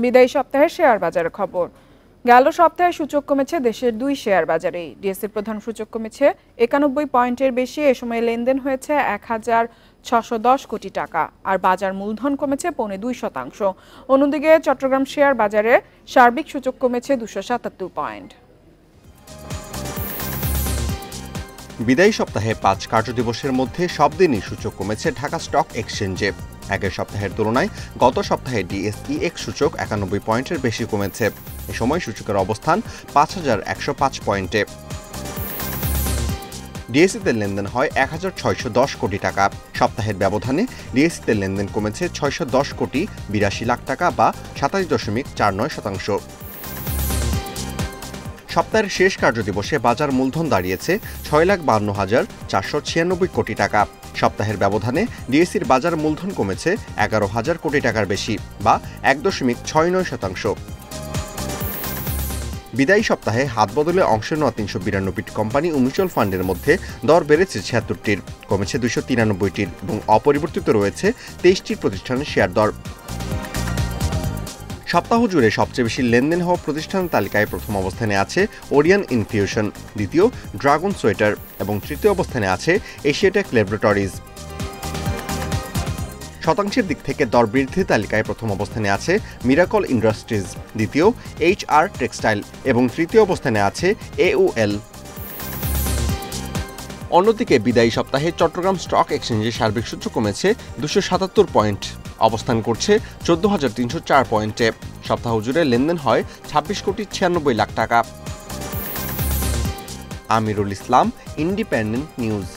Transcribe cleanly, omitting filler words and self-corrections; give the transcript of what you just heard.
বিদায়ী সপ্তাহে শেয়ার বাজারের খবর। গেল সপ্তাহে সূচক কমেছে দেশের 2 শেয়ার বাজারেই। ডিএসইর প্রধান সূচক কমেছে 91 পয়েন্টের বেশি। এ সময় লেনদেন হয়েছে 1610 কোটি টাকা, আর বাজার মূলধন কমেছে 2.25%। অন্যদিকে চট্টগ্রাম শেয়ার বাজারে সার্বিক সূচক কমেছে 277 পয়েন্ট। বিদায়ী সপ্তাহে 5 কার্যদিবসের মধ্যে সব দিনই সূচক কমেছে ঢাকা স্টক এক্সচেঞ্জে। আগের সপ্তাহের তুলনায় গত সপ্তাহে ডিএসইএক্স সূচক 91 পয়েন্টের বেশি কমেছে। এ সময় সূচকের অবস্থান 5105 পয়েন্টে। ডিএসইতে লেনদেন হয় 1610 কোটি টাকা। সপ্তাহের ব্যবধানে ডিএসইতে লেনদেন কমেছে 610 কোটি 82 লাখ টাকা বা 27.49%। সপ্তাহের শেষ কার্যদিবসে বাজার মূলধন দাঁড়িয়েছে 6,52,496 কোটি টাকা। সপ্তাহের ব্যবধানে ডিএসইর বাজার মূলধন কমেছে 11,000 কোটি টাকার বেশি বা 1.69%। বিদায়ী সপ্তাহে হাত বদলে অংশ নেওয়া 392টি কোম্পানি ও মিউচুয়াল ফান্ডের মধ্যে দর বেড়েছে 76টির, কমেছে 293টির এবং অপরিবর্তিত রয়েছে 23টি প্রতিষ্ঠানের শেয়ার দর। সপ্তাহ জুড়ে সবচেয়ে বেশি লেনদেন হওয়া প্রতিষ্ঠানের তালিকায় প্রথম অবস্থানে আছে ওরিয়ন ইনফিউশন, দ্বিতীয় ড্রাগন সোয়েটার এবং তৃতীয় অবস্থানে আছে এশিয়াটেক ল্যাবরেটরিজ। শতাংশের দিক থেকে দর বৃদ্ধির তালিকায় প্রথম অবস্থানে আছে মিরাকল ইন্ডাস্ট্রিজ, দ্বিতীয় HR টেক্সটাইল এবং তৃতীয় অবস্থানে আছে AOL। অন্যদিকে বিদায়ী সপ্তাহে চট্টগ্রাম স্টক এক্সচেঞ্জে সার্বিক সূচক কমেছে 277 পয়েন্ট, অবস্থান করছে 14,304 পয়েন্টে। সপ্তাহ জুড়ে লেনদেন হয় 26,96 লাখ টাকা। Amirul Islam, independent news.